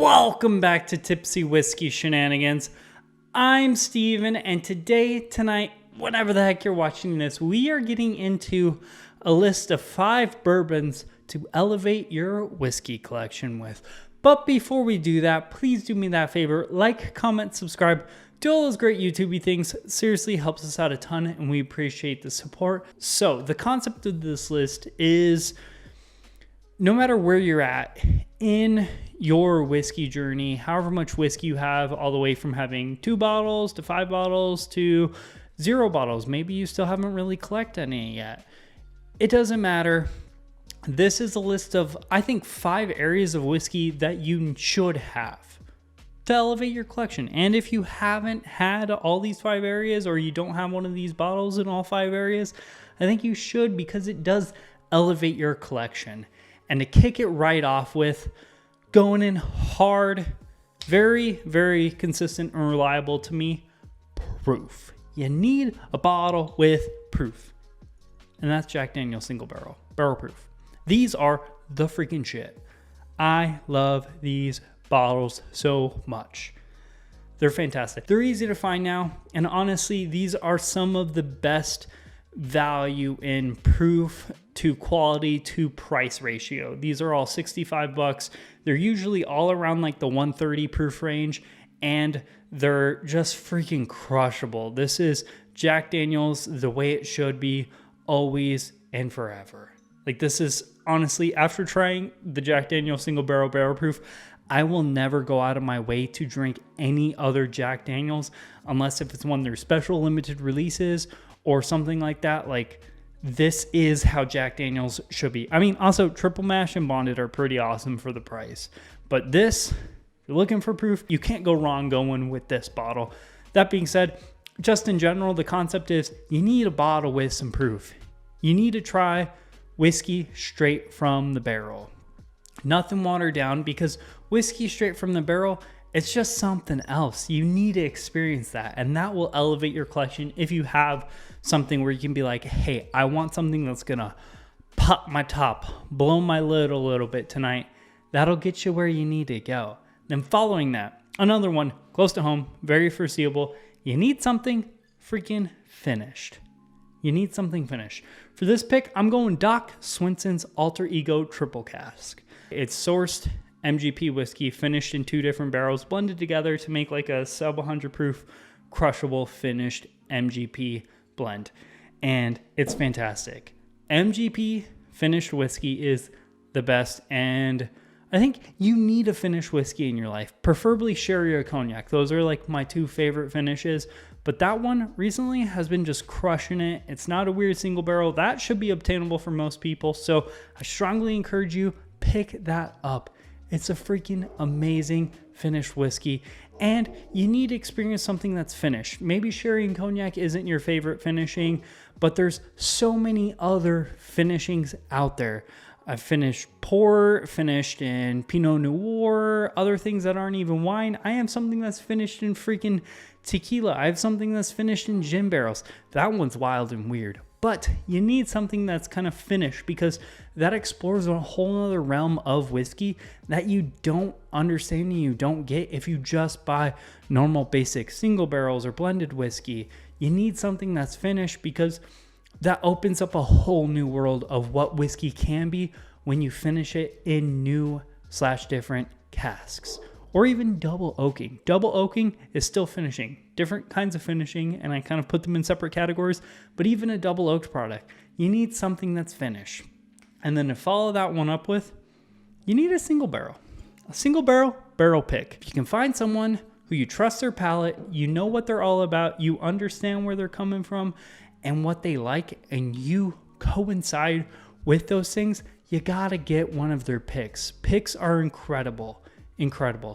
Welcome back to Tipsy Whiskey Shenanigans. I'm Steven, and tonight, whenever the heck you're watching this, we are getting into a list of 5 bourbons to elevate your whiskey collection with. But before we do that, please do me that favor, like, comment, subscribe, do all those great YouTubey things. Seriously helps us out a ton, and we appreciate the support. So the concept of this list is no matter where you're at in your whiskey journey, however much whiskey you have, all the way from having 2 bottles to 5 bottles to 0 bottles. Maybe you still haven't really collected any yet. It doesn't matter. This is a list of, I think, 5 areas of whiskey that you should have to elevate your collection. And if you haven't had all these 5 areas, or you don't have one of these bottles in all 5 areas, I think you should, because it does elevate your collection. And to kick it right off with, going in hard, very, very consistent and reliable to me, proof. You need a bottle with proof. And that's Jack Daniel's single barrel proof. These are the freaking shit. I love these bottles so much. They're fantastic. They're easy to find now. And honestly, these are some of the best value in proof to quality to price ratio. These are all $65. They're usually all around like the 130 proof range, and they're just freaking crushable. This is Jack Daniel's the way it should be, always and forever. Like, this is honestly, after trying the Jack Daniel's single barrel proof, I will never go out of my way to drink any other Jack Daniel's unless if it's one of their special limited releases or something like that. Like, this is how Jack Daniel's should be. I mean, also Triple Mash and Bonded are pretty awesome for the price. But this, if you're looking for proof, you can't go wrong going with this bottle. That being said, just in general, the concept is you need a bottle with some proof. You need to try whiskey straight from the barrel. Nothing watered down, because whiskey straight from the barrel, it's just something else. You need to experience that, and that will elevate your collection if you have something where you can be like, hey, I want something that's gonna pop my top, blow my lid a little bit tonight. That'll get you where you need to go. Then following that, another one close to home, very foreseeable. You need something freaking finished. You need something finished. For this pick, I'm going Doc Swinson's Alter Ego Triple Cask. It's sourced MGP whiskey, finished in 2 different barrels, blended together to make like a sub 100 proof, crushable, finished MGP blend. And it's fantastic. MGP finished whiskey is the best, and I think you need a finished whiskey in your life, preferably sherry or cognac. Those are like my 2 favorite finishes, but that one recently has been just crushing it. It's not a weird single barrel. That should be obtainable for most people, so I strongly encourage you, pick that up. It's a freaking amazing finished whiskey, and you need to experience something that's finished. Maybe sherry and cognac isn't your favorite finishing, but there's so many other finishings out there. I've finished port, finished in Pinot Noir, other things that aren't even wine. I have something that's finished in freaking tequila. I have something that's finished in gin barrels. That one's wild and weird. But you need something that's kind of finished, because that explores a whole other realm of whiskey that you don't understand and you don't get if you just buy normal basic single barrels or blended whiskey. You need something that's finished, because that opens up a whole new world of what whiskey can be when you finish it in new/different casks. Or even double oaking. Double oaking is still finishing. Different kinds of finishing, and I kind of put them in separate categories. But even a double oaked product, you need something that's finished. And then to follow that one up with, you need a single barrel. A single barrel pick. If you can find someone who you trust their palate, you know what they're all about, you understand where they're coming from and what they like, and you coincide with those things, you gotta get one of their picks. Picks are incredible.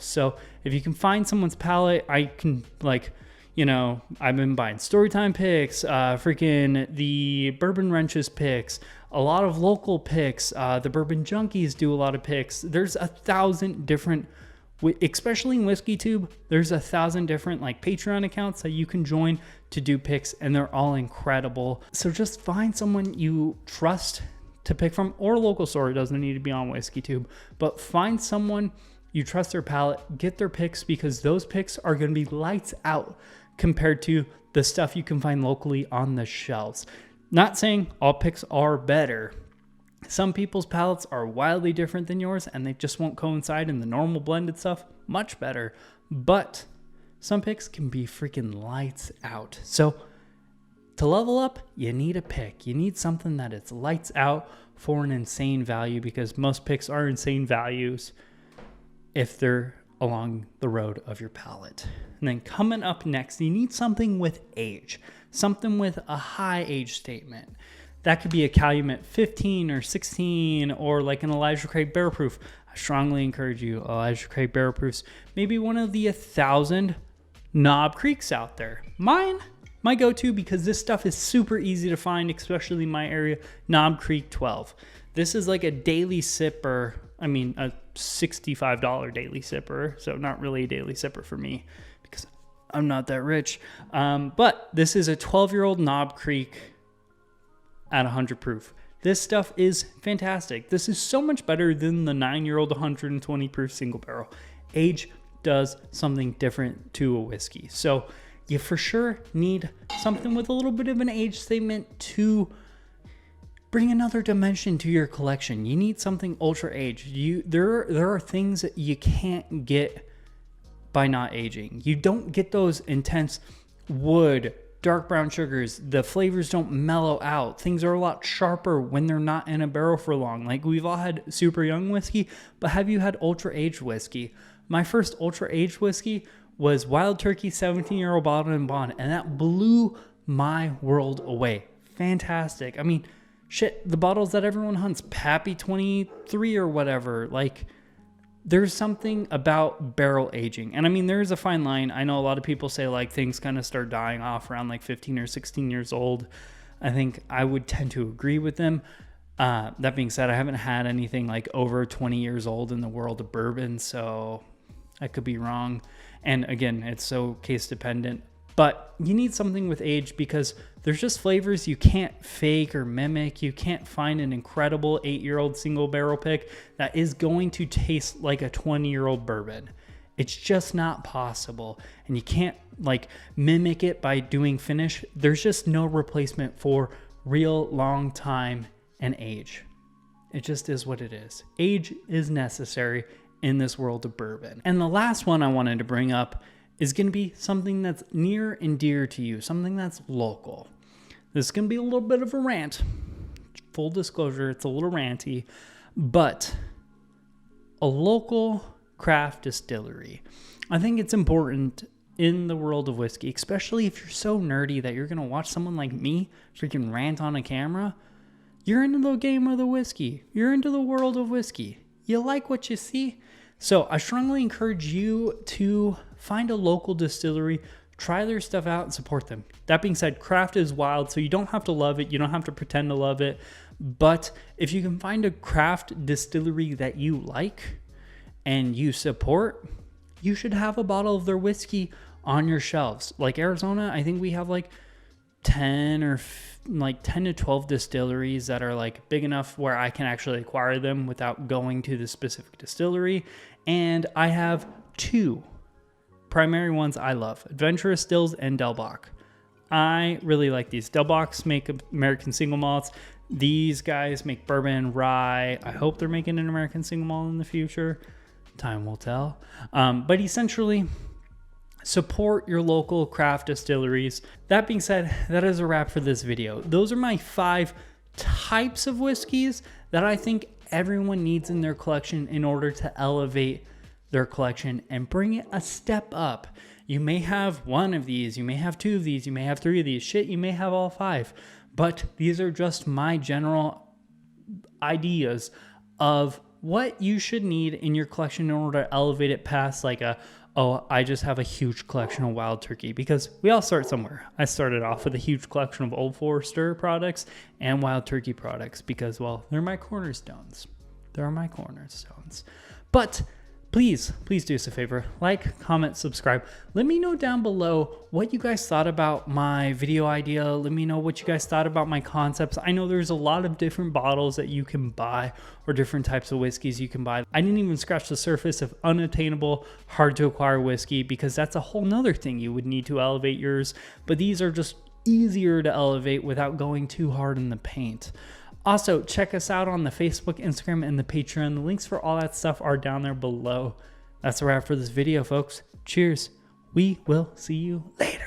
So if you can find someone's palate, I can, like, you know, I've been buying Storytime picks, freaking the Bourbon Wrenches picks, a lot of local picks, the Bourbon Junkies do a lot of picks. There's 1,000 different, especially in WhiskeyTube, there's 1,000 different like Patreon accounts that you can join to do picks, and they're all incredible. So just find someone you trust to pick from, or a local store. It doesn't need to be on WhiskeyTube, but find someone you trust their palate, get their picks, because those picks are going to be lights out compared to the stuff you can find locally on the shelves. Not saying all picks are better. Some people's palates are wildly different than yours, and they just won't coincide in the normal blended stuff much better. But some picks can be freaking lights out. So to level up, you need a pick. You need something that it's lights out for an insane value, because most picks are insane values if they're along the road of your palate. And then coming up next, you need something with age, something with a high age statement. That could be a Calumet 15 or 16, or like an Elijah Craig Barrel Proof. I strongly encourage you, Elijah Craig Barrel Proofs, maybe one of the 1,000 Knob Creeks out there. Mine, my go-to, because this stuff is super easy to find, especially in my area, Knob Creek 12. This is like a daily sipper. I mean, a $65 daily sipper. So not really a daily sipper for me because I'm not that rich. But this is a 12-year-old Knob Creek at 100 proof. This stuff is fantastic. This is so much better than the 9-year-old 120 proof single barrel. Age does something different to a whiskey. So you for sure need something with a little bit of an age statement to bring another dimension to your collection. You need something ultra aged. There are things that you can't get by not aging. You don't get those intense wood, dark brown sugars. The flavors don't mellow out. Things are a lot sharper when they're not in a barrel for long. Like, we've all had super young whiskey, but have you had ultra aged whiskey? My first ultra aged whiskey was Wild Turkey 17-year-old bottled and bond, and that blew my world away. Fantastic. I mean, shit, the bottles that everyone hunts, Pappy 23 or whatever, like, there's something about barrel aging. And I mean, there's a fine line. I know a lot of people say like things kind of start dying off around like 15 or 16 years old. I think I would tend to agree with them. That being said, I haven't had anything like over 20 years old in the world of bourbon, so I could be wrong. And again, it's so case dependent. But you need something with age, because there's just flavors you can't fake or mimic. You can't find an incredible 8-year-old single barrel pick that is going to taste like a 20-year-old bourbon. It's just not possible. And you can't like mimic it by doing finish. There's just no replacement for real long time and age. It just is what it is. Age is necessary in this world of bourbon. And the last one I wanted to bring up is going to be something that's near and dear to you, something that's local. This is going to be a little bit of a rant. Full disclosure, it's a little ranty, but a local craft distillery. I think it's important in the world of whiskey, especially if you're so nerdy that you're going to watch someone like me freaking rant on a camera. You're into the game of the whiskey. You're into the world of whiskey. You like what you see. So I strongly encourage you to find a local distillery, try their stuff out, and support them. That being said, craft is wild, so you don't have to love it. You don't have to pretend to love it. But if you can find a craft distillery that you like and you support, you should have a bottle of their whiskey on your shelves. Like Arizona, I think we have like 10 to 12 distilleries that are like big enough where I can actually acquire them without going to the specific distillery. And I have 2 primary ones I love: Adventurous Stills and Del Bach. I really like these. Del Bachs make American single malts. These guys make bourbon, rye. I hope they're making an American single malt in the future. Time will tell. But essentially, support your local craft distilleries. That being said, that is a wrap for this video. Those are my 5 types of whiskeys that I think everyone needs in their collection in order to elevate their collection and bring it a step up. You may have 1 of these, you may have 2 of these, you may have 3 of these. Shit, you may have all 5. But these are just my general ideas of what you should need in your collection in order to elevate it past like I just have a huge collection of Wild Turkey, because we all start somewhere. I started off with a huge collection of Old Forester products and Wild Turkey products because, well, they're my cornerstones. They're my cornerstones. But please do us a favor, like, comment, subscribe. Let me know down below what you guys thought about my video idea. Let me know what you guys thought about my concepts. I know there's a lot of different bottles that you can buy or different types of whiskeys you can buy. I didn't even scratch the surface of unattainable, hard to acquire whiskey, because that's a whole nother thing. You would need to elevate yours, but these are just easier to elevate without going too hard in the paint. Also, check us out on the Facebook, Instagram, and the Patreon. The links for all that stuff are down there below. That's a wrap for this video, folks. Cheers. We will see you later.